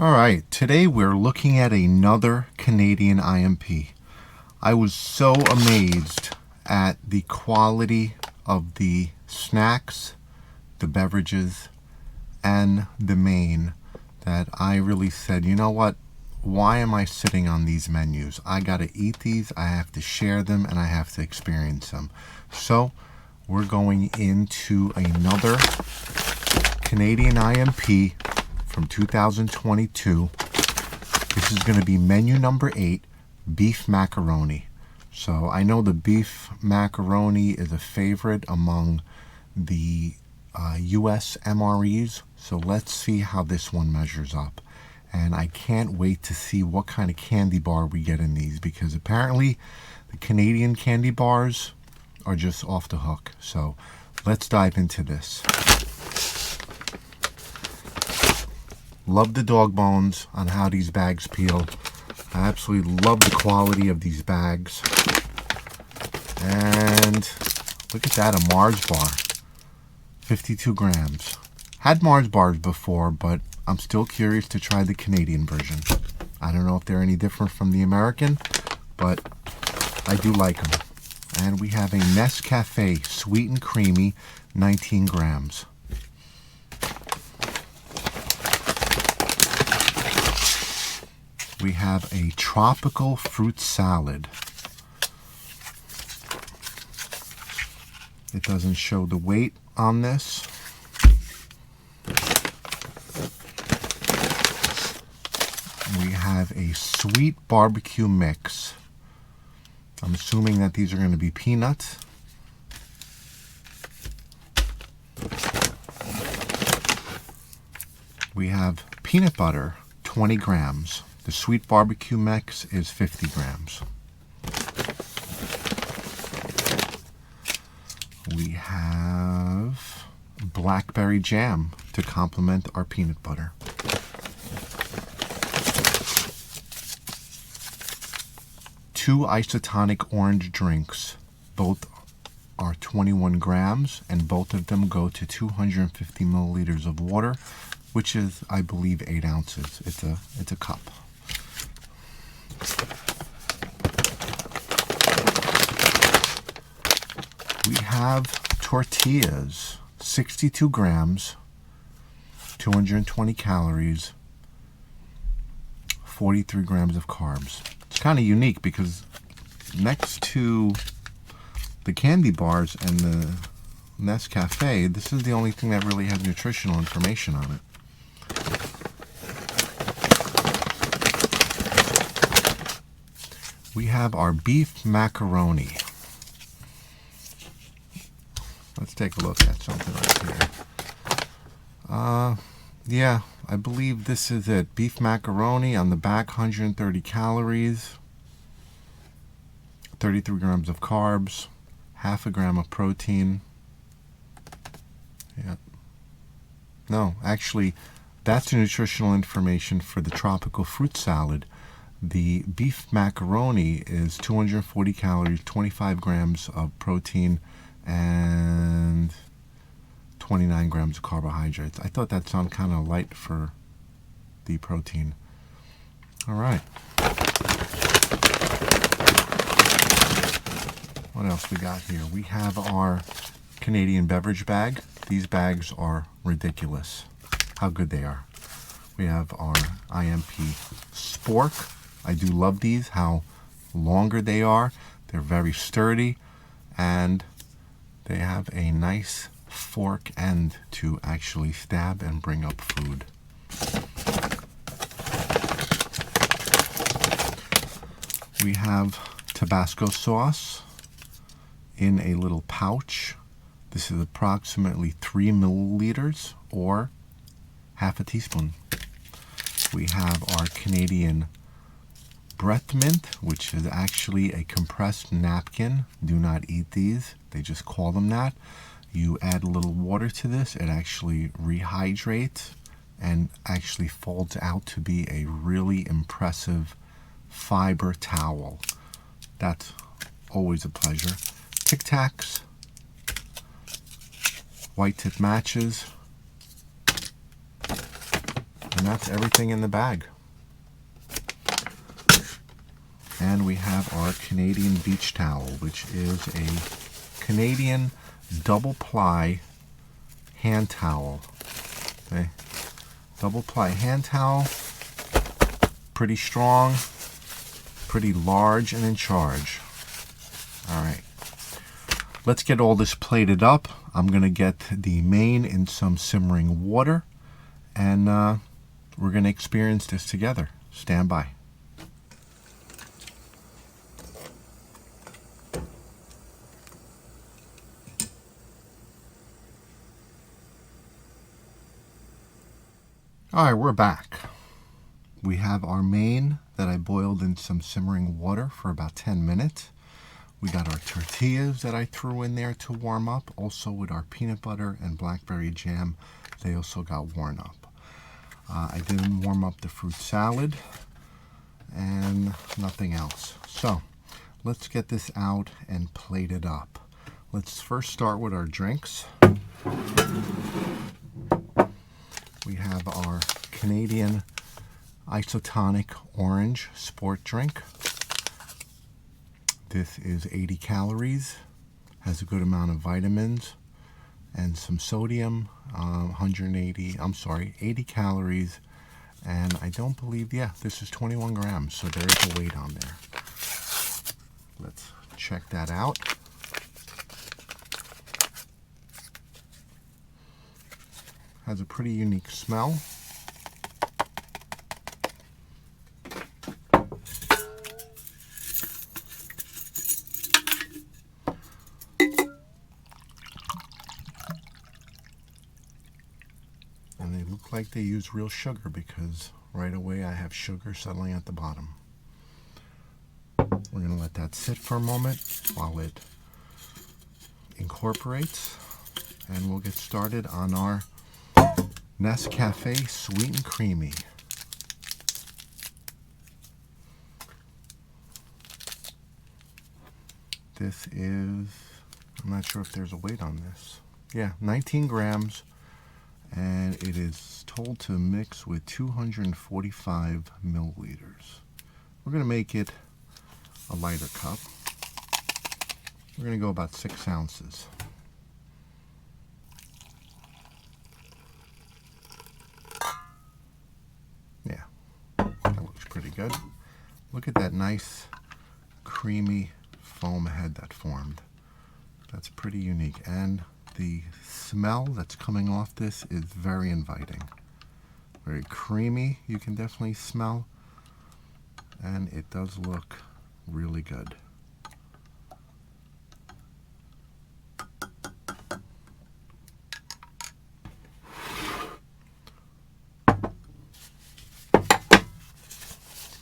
All right, today we're looking at another Canadian IMP. I was so amazed at the quality of the snacks, the beverages, and the main that I really said, you know what? Why am I sitting on these menus? I gotta eat these, I have to share them, and I have to experience them. So we're going into another Canadian IMP from 2022. This is going to be menu number 8, beef macaroni. So I know the beef macaroni is a favorite among the US MREs. So let's see how this one measures up. And I can't wait to see what kind of candy bar we get in these, because apparently the Canadian candy bars are just off the hook. So let's dive into this. Love the dog bones on how these bags peel. I absolutely love the quality of these bags. And look at that, a Mars bar. 52 grams. Had Mars bars before, but I'm still curious to try the Canadian version. I don't know if they're any different from the American, but I do like them. And we have a Nescafe Sweet and Creamy, 19 grams. We have a tropical fruit salad. It doesn't show the weight on this. We have a sweet barbecue mix. I'm assuming that these are going to be peanuts. We have peanut butter, 20 grams. The sweet barbecue mix is 50 grams. We have blackberry jam to complement our peanut butter. Two isotonic orange drinks. Both are 21 grams, and both of them go to 250 milliliters of water, which is, I believe, 8 ounces. It's a cup. We have tortillas, 62 grams, 220 calories, 43 grams of carbs. It's kind of unique because next to the candy bars and the Nescafe, this is the only thing that really has nutritional information on it. We have our beef macaroni. Let's take a look at something right here. Yeah, I believe this is it. Beef macaroni on the back, 130 calories, 33 grams of carbs, half a gram of protein. Yeah. No, actually, that's the nutritional information for the tropical fruit salad. The beef macaroni is 240 calories, 25 grams of protein, and 29 grams of carbohydrates. I thought that sounded kind of light for the protein. All right. What else we got here? We have our Canadian beverage bag. These bags are ridiculous, how good they are. We have our IMP spork. I do love these, how longer they are. They're very sturdy, and they have a nice fork end to actually stab and bring up food. We have Tabasco sauce in a little pouch. This is approximately 3 milliliters, or half a teaspoon. We have our Canadian breath mint, which is actually a compressed napkin. Do not eat these. They just call them that. You add a little water to this. It actually rehydrates and actually folds out to be a really impressive fiber towel. That's always a pleasure. Tic Tacs, white tip matches, And that's everything in the bag. And we have our Canadian beach towel, which is a Canadian double ply hand towel. Okay. Double ply hand towel, pretty strong, pretty large, and in charge. All right, let's get all this plated up. I'm gonna get the main in some simmering water, and we're gonna experience this together. Stand by. All right, we're back. We have our main that I boiled in some simmering water for about 10 minutes. We got our tortillas that I threw in there to warm up. Also with our peanut butter and blackberry jam, they also got warmed up. I didn't warm up the fruit salad and nothing else. So let's get this out and plate it up. Let's first start with our drinks. We have our Canadian isotonic orange sport drink. This is 80 calories, has a good amount of vitamins and some sodium, 80 calories, and I don't believe, yeah, this is 21 grams, so there is a weight on there. Let's check that out. Has a pretty unique smell. And they look like they use real sugar because right away I have sugar settling at the bottom. We're going to let that sit for a moment while it incorporates, and we'll get started on our Nescafe Sweet and Creamy. This is, I'm not sure if there's a weight on this. Yeah, 19 grams, and it is told to mix with 245 milliliters. We're going to make it a lighter cup. We're going to go about 6 ounces. Yeah, that looks pretty good. Look at that nice creamy foam head that formed. That's pretty unique, and the smell that's coming off this is very inviting. Very creamy, you can definitely smell, and it does look really good.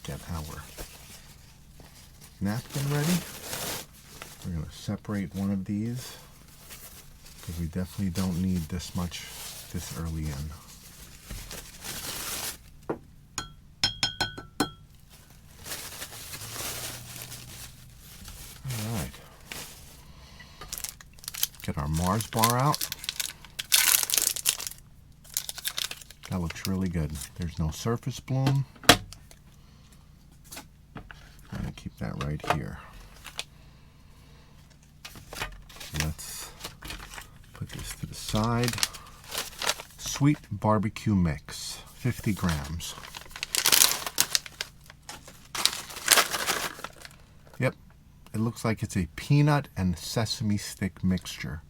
Get our napkin ready. We're going to separate one of these because we definitely don't need this much this early in. All right. Get our Mars bar out. That looks really good. There's no surface bloom. I'm going to keep that right here. Let's put this to the side. Sweet barbecue mix, 50 grams. Yep, it looks like it's a peanut and sesame stick mixture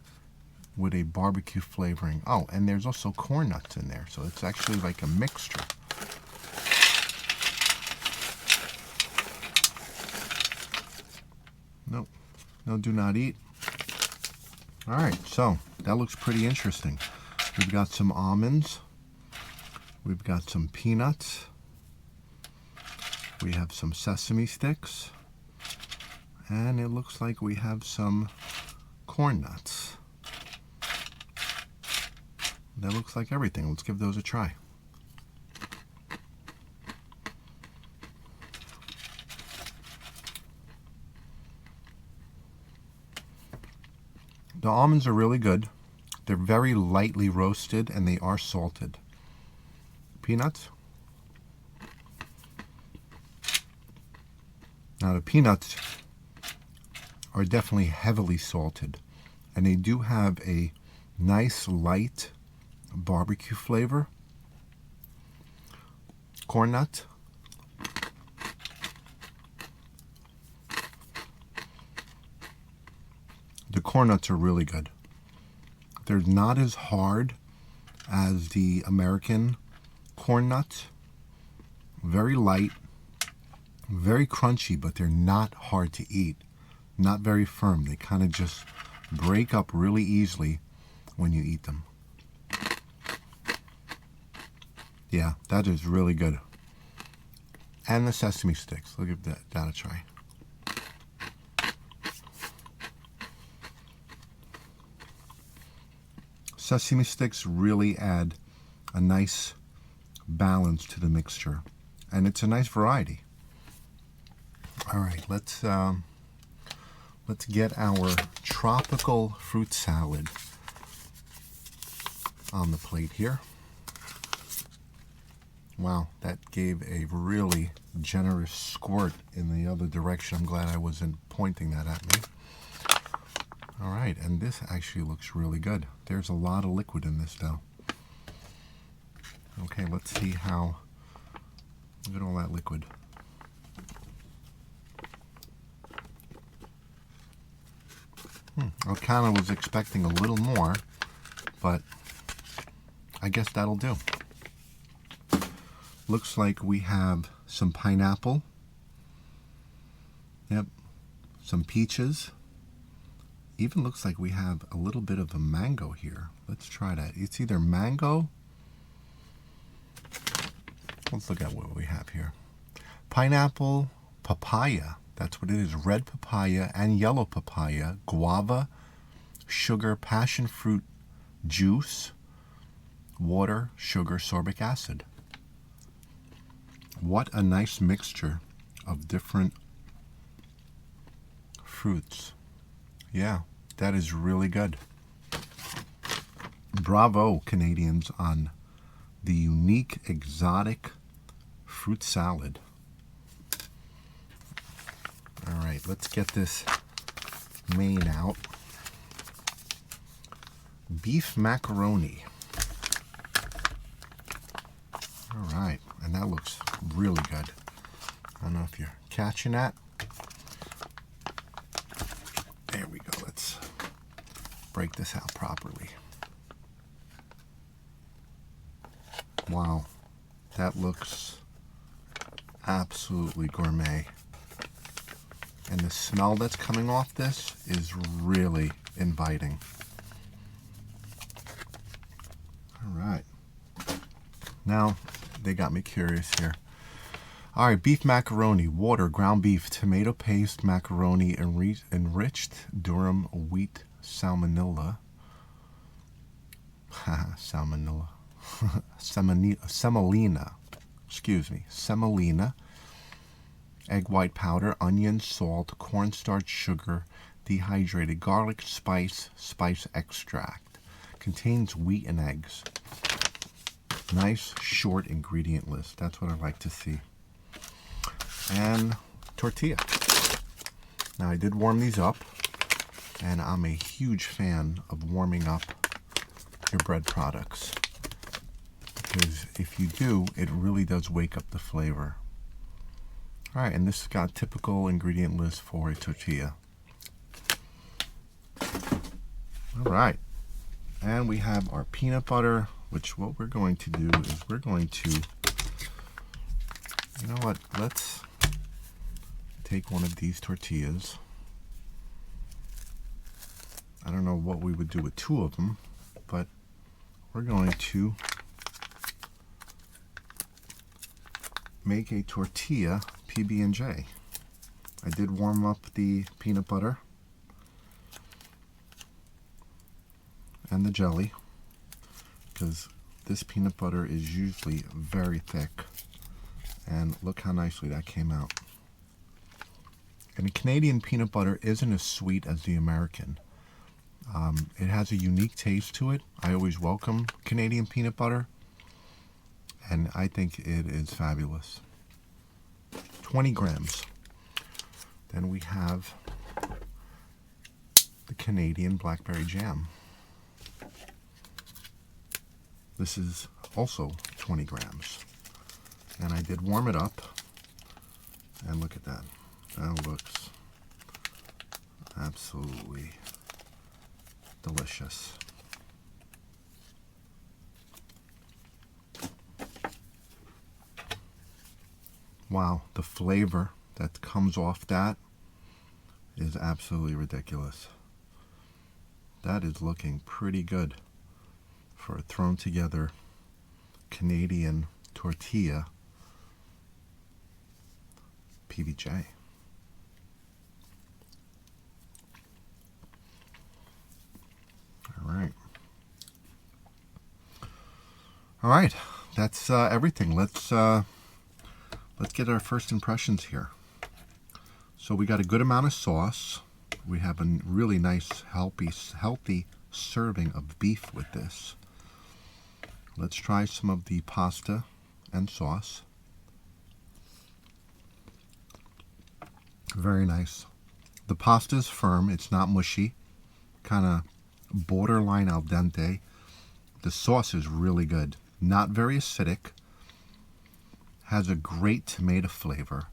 with a barbecue flavoring. Oh, and there's also corn nuts in there, so it's actually like a mixture. Nope, no do not eat. All right, so that looks pretty interesting. We've got some almonds. We've got some peanuts. We have some sesame sticks. And it looks like we have some corn nuts. That looks like everything. Let's give those a try. The almonds are really good. They're very lightly roasted and they are salted. Peanuts, Now the peanuts are definitely heavily salted, and they do have a nice light barbecue flavor. Corn nuts. The corn nuts are really good. They're not as hard as the American corn nuts. Very light, very crunchy, but they're not hard to eat. Not very firm. They kind of just break up really easily when you eat them. Yeah, that is really good. And the sesame sticks. Look at that a try. Sesame sticks really add a nice balance to the mixture, and it's a nice variety. All right, let's get our tropical fruit salad on the plate here. Wow, that gave a really generous squirt in the other direction. I'm glad I wasn't pointing that at me. All right, and this actually looks really good. There's a lot of liquid in this though. Okay, let's see how, look at all that liquid. I kind of was expecting a little more, but I guess that'll do. Looks like we have some pineapple. Yep, some peaches. Even looks like we have a little bit of a mango here. Let's try that. It's either mango. Let's look at what we have here. Pineapple, papaya. That's what it is. Red papaya and yellow papaya. Guava, sugar, passion fruit juice, water, sugar, sorbic acid. What a nice mixture of different fruits. Yeah, that is really good. Bravo, Canadians, on the unique exotic fruit salad. All right, let's get this main out. Beef macaroni. All right, and that looks really good. I don't know if you're catching that. There we go. Let's break this out properly. Wow, that looks absolutely gourmet. And the smell that's coming off this is really inviting. All right. Now, they got me curious here. All right, beef macaroni, water, ground beef, tomato paste, macaroni, enriched durum wheat salmonella. Salmonella. Semolina. Excuse me. Semolina. Egg white powder, onion, salt, cornstarch, sugar, dehydrated garlic, spice extract. Contains wheat and eggs. Nice short ingredient list. That's what I like to see. And tortilla. Now I did warm these up, and I'm a huge fan of warming up your bread products, because if you do, it really does wake up the flavor. All right, and this has got typical ingredient list for a tortilla. All right, and we have our peanut butter, which what we're going to do is we're going to, you know what, let's take one of these tortillas. I don't know what we would do with two of them, but we're going to make a tortilla PB&J. I did warm up the peanut butter and the jelly, because this peanut butter is usually very thick, and look how nicely that came out. And the Canadian peanut butter isn't as sweet as the American. It has a unique taste to it. I always welcome Canadian peanut butter, and I think it is fabulous. 20 grams. Then we have the Canadian blackberry jam. This is also 20 grams. And I did warm it up. And look at that. That looks absolutely delicious. Wow, the flavor that comes off that is absolutely ridiculous. That is looking pretty good for a thrown together Canadian tortilla PBJ. All right, that's everything. Let's get our first impressions here. So we got a good amount of sauce. We have a really nice, healthy serving of beef with this. Let's try some of the pasta and sauce. Very nice. The pasta is firm. It's not mushy. Kind of borderline al dente. The sauce is really good. Not very acidic. Has a great tomato flavor.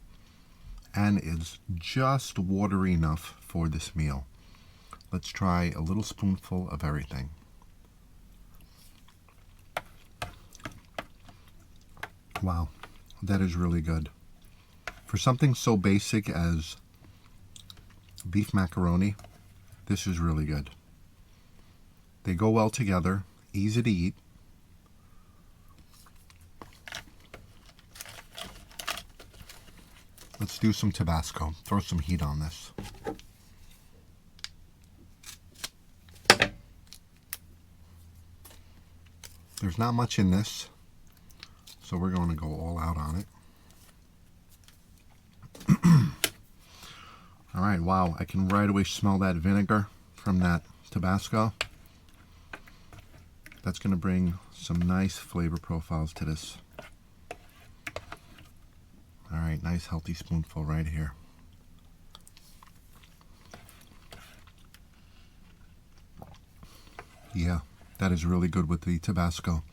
And is just watery enough for this meal. Let's try a little spoonful of everything. Wow, that is really good. For something so basic as beef macaroni, this is really good. They go well together, easy to eat. Let's do some Tabasco. Throw some heat on this. There's not much in this, so we're going to go all out on it. All right, wow, I can right away smell that vinegar from that Tabasco. That's going to bring some nice flavor profiles to this. All right, nice healthy spoonful right here. Yeah, that is really good with the Tabasco.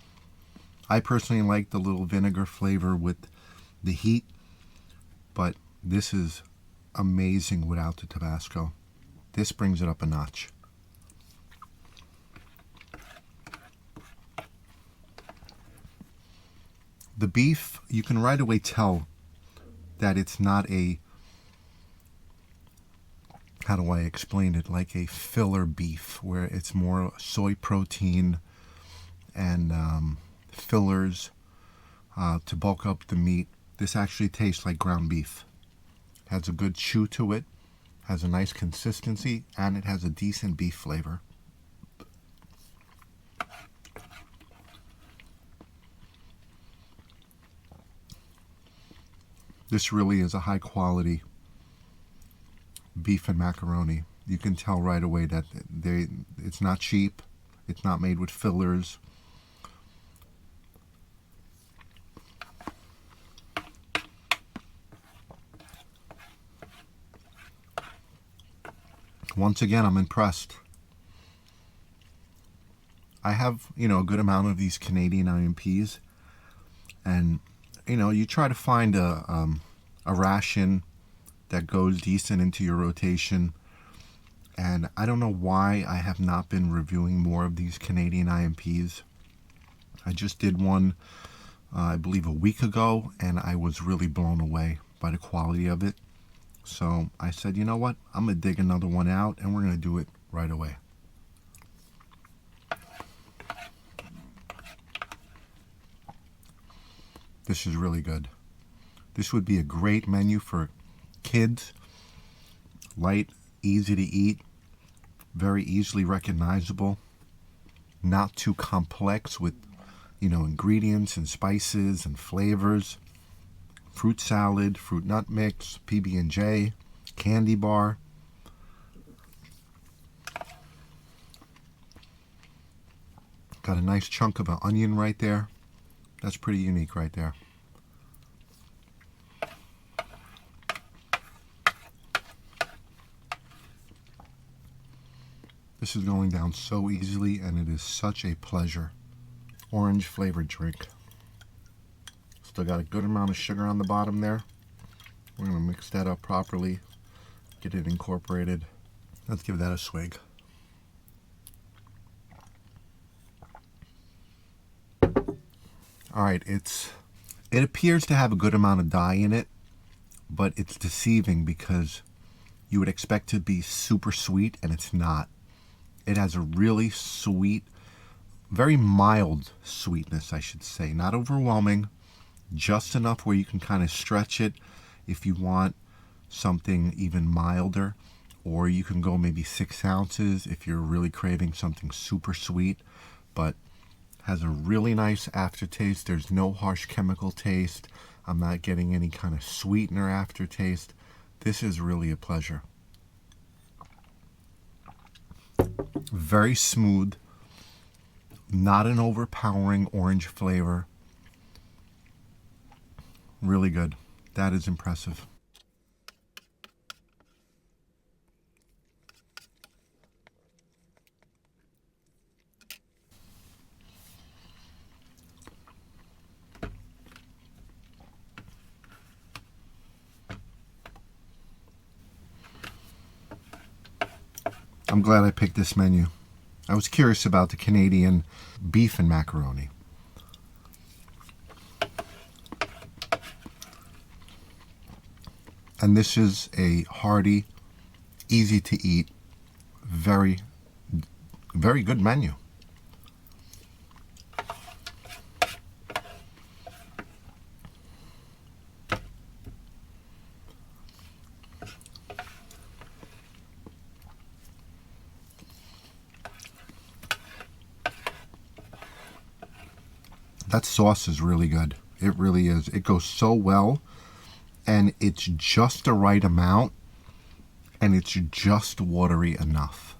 I personally like the little vinegar flavor with the heat, but this is amazing without the Tabasco. This brings it up a notch. The beef, you can right away tell that it's not a, how do I explain it, like a filler beef where it's more soy protein and fillers to bulk up the meat. This actually tastes like ground beef. Has a good chew to it, has a nice consistency, and it has a decent beef flavor. This really is a high quality beef and macaroni. You can tell right away that it's not cheap, it's not made with fillers. Once again, I'm impressed. I have, a good amount of these Canadian IMPs, and you try to find a ration that goes decent into your rotation, and I don't know why I have not been reviewing more of these Canadian IMPs. I just did one, I believe a week ago, and I was really blown away by the quality of it. So I said, you know what, I'm going to dig another one out, and we're going to do it right away. This is really good. This would be a great menu for kids. Light, easy to eat, very easily recognizable, not too complex with, ingredients and spices and flavors. Fruit salad, fruit nut mix, PB&J, candy bar. Got a nice chunk of an onion right there. That's pretty unique right there. This is going down so easily, and it is such a pleasure. Orange flavored drink. Still got a good amount of sugar on the bottom there. We're going to mix that up properly, get it incorporated. Let's give that a swig. All right, it appears to have a good amount of dye in it, but it's deceiving because you would expect it to be super sweet, and it's not. It has a really sweet, very mild sweetness, I should say. Not overwhelming, just enough where you can kind of stretch it if you want something even milder, or you can go maybe 6 ounces if you're really craving something super sweet, but has a really nice aftertaste. There's no harsh chemical taste. I'm not getting any kind of sweetener aftertaste. This is really a pleasure. Very smooth, not an overpowering orange flavor. Really good. That is impressive. I'm glad I picked this menu. I was curious about the Canadian beef and macaroni. And this is a hearty, easy to eat, very, very good menu. That sauce is really good. It really is. It goes so well, and it's just the right amount, and it's just watery enough.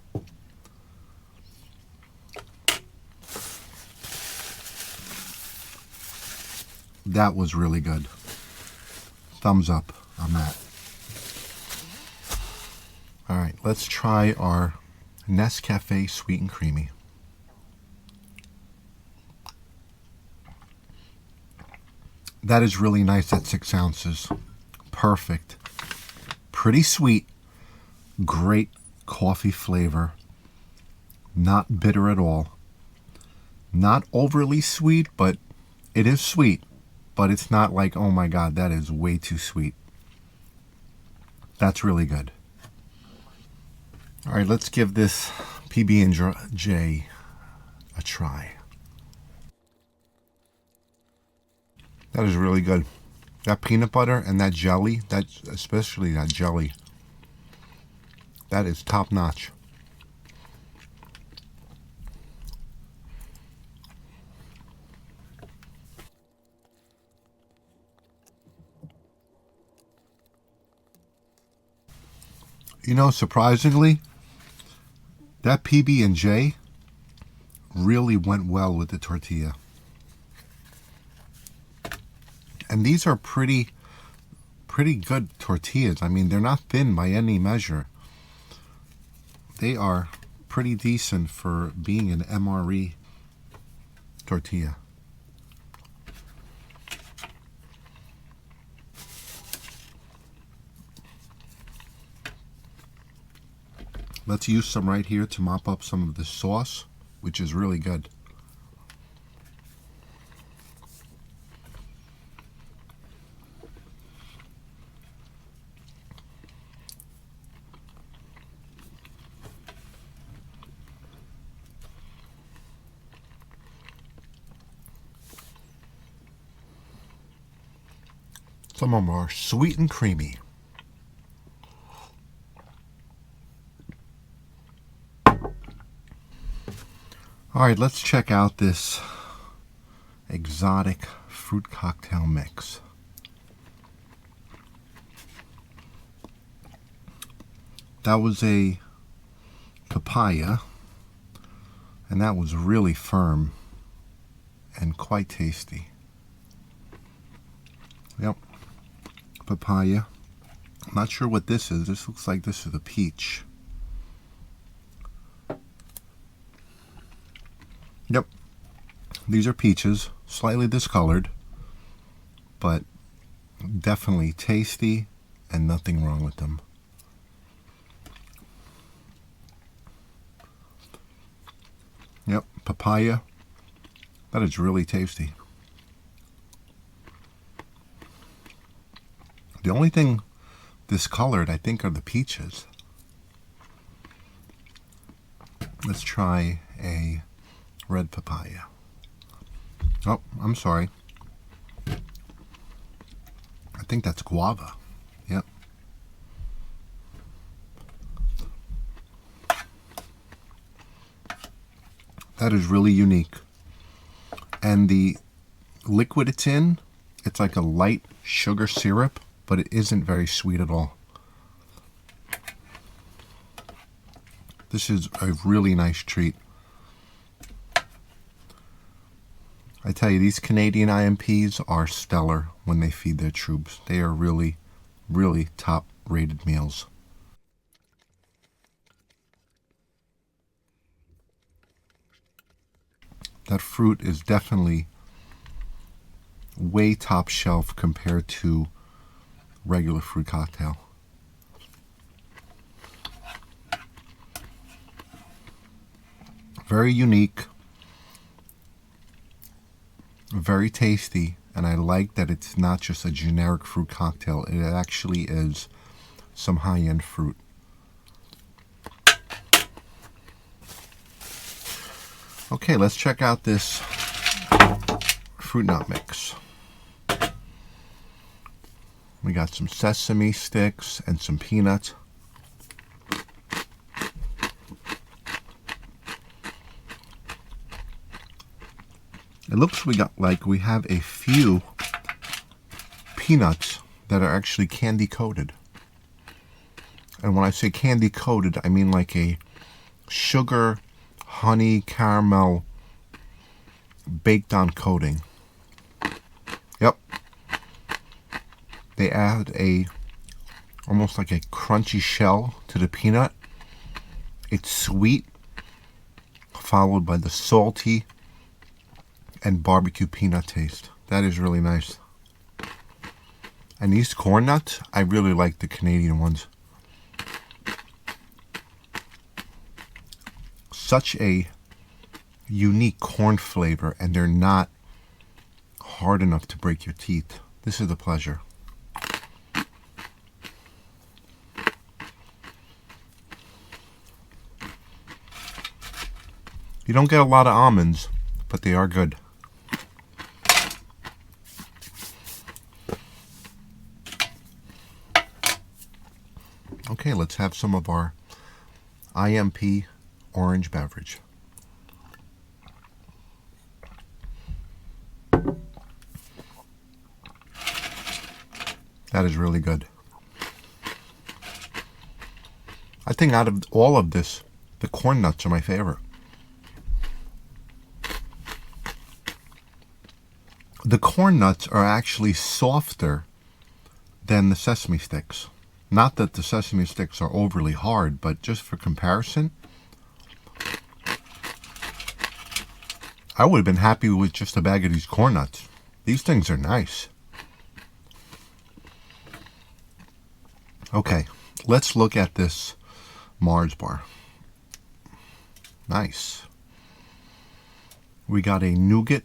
That was really good. Thumbs up on that. All right, let's try our Nescafe Sweet and Creamy. That is really nice at 6 ounces. Perfect. Pretty sweet. Great coffee flavor. Not bitter at all. Not overly sweet, but it is sweet. But it's not like, oh my God, that is way too sweet. That's really good. All right, let's give this PB&J a try. That is really good. That peanut butter and that jelly, especially that jelly, that is top notch. You know, surprisingly, that PB&J really went well with the tortilla. And these are pretty good tortillas. I mean, they're not thin by any measure. They are pretty decent for being an MRE tortilla. Let's use some right here to mop up some of the sauce, which is really good. Some of them are sweet and creamy. All right, let's check out this exotic fruit cocktail mix. That was a papaya, and that was really firm and quite tasty. Yep, papaya. I'm not sure what this is. This looks like this is a peach. Yep, these are peaches, slightly discolored, but definitely tasty and nothing wrong with them. Yep, papaya. That is really tasty. The only thing discolored, I think, are the peaches. Let's try a red papaya. Oh, I'm sorry. I think that's guava. Yep. That is really unique. And the liquid it's in, it's like a light sugar syrup, but it isn't very sweet at all. This is a really nice treat. I tell you, these Canadian IMPs are stellar when they feed their troops. They are really, really top-rated meals. That fruit is definitely way top shelf compared to regular fruit cocktail. Very unique, very tasty, and I like that it's not just a generic fruit cocktail. It actually is some high-end fruit. Okay, let's check out this fruit nut mix. We got some sesame sticks and some peanuts. It looks like we have a few peanuts that are actually candy coated. And when I say candy coated, I mean like a sugar, honey, caramel baked on coating. Yep. They add almost like a crunchy shell to the peanut. It's sweet, followed by the salty and barbecue peanut taste. That is really nice. And these corn nuts, I really like the Canadian ones. Such a unique corn flavor, and they're not hard enough to break your teeth. This is a pleasure. You don't get a lot of almonds, but they are good. Okay, let's have some of our IMP orange beverage. That is really good. I think out of all of this, the corn nuts are my favorite. The corn nuts are actually softer than the sesame sticks. Not that the sesame sticks are overly hard, but just for comparison, I would have been happy with just a bag of these corn nuts. These things are nice. Okay, let's look at this Mars bar. Nice. We got a nougat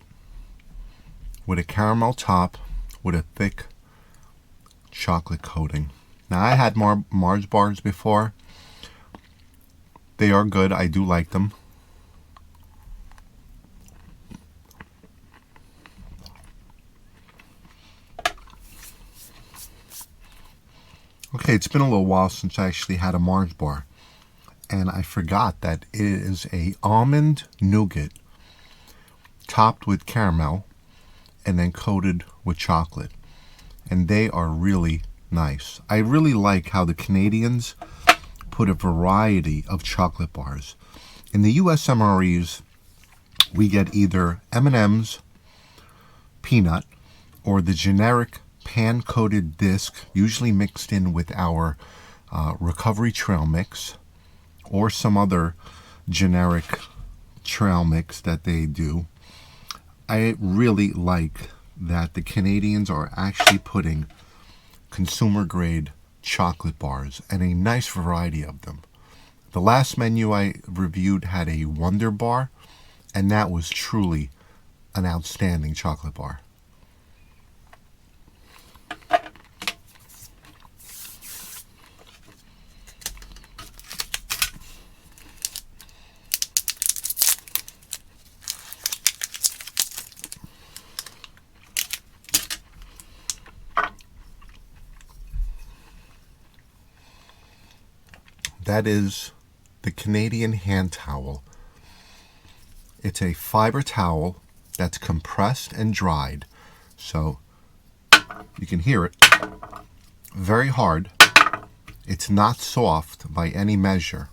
with a caramel top with a thick chocolate coating. Now, I had Mars bars before. They are good. I do like them. Okay, it's been a little while since I actually had a Mars bar. And I forgot that it is a almond nougat topped with caramel and then coated with chocolate. And they are really nice. I really like how the Canadians put a variety of chocolate bars. In the US MREs, we get either M&M's, peanut, or the generic pan-coated disc, usually mixed in with our Recovery Trail mix, or some other generic trail mix that they do. I really like that the Canadians are actually putting consumer grade chocolate bars, and a nice variety of them. The last menu I reviewed had a Wonder Bar, and that was truly an outstanding chocolate bar. That is the Canadian hand towel. It's a fiber towel that's compressed and dried, so you can hear it. Very hard. It's not soft by any measure,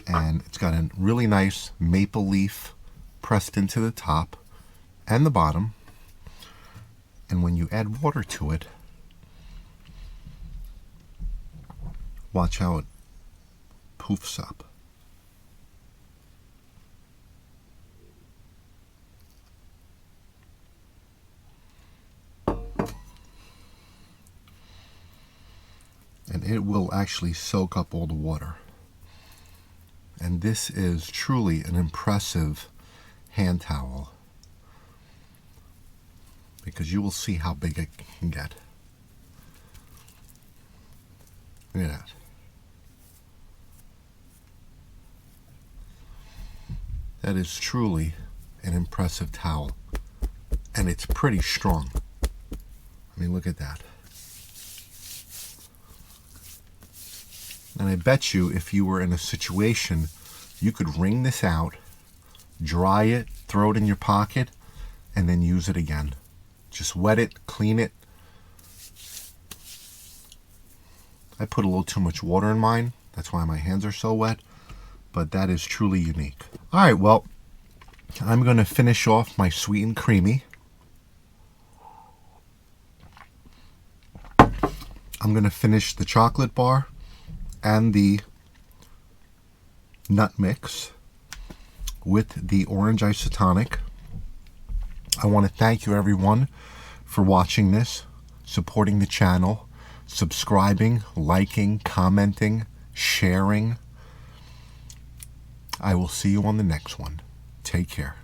and it's got a really nice maple leaf pressed into the top and the bottom, and when you add water to it, watch how it poofs up. And it will actually soak up all the water. And this is truly an impressive hand towel, because you will see how big it can get. Look at that. That is truly an impressive towel, and it's pretty strong. I mean, look at that. And I bet you if you were in a situation, you could wring this out, dry it, throw it in your pocket, and then use it again. Just wet it, clean it. I put a little too much water in mine. That's why my hands are so wet. But that is truly unique. All right, well, I'm going to finish off my sweet and creamy. I'm going to finish the chocolate bar and the nut mix with the orange isotonic. I want to thank you, everyone, for watching this, supporting the channel, subscribing, liking, commenting, sharing. I will see you on the next one. Take care.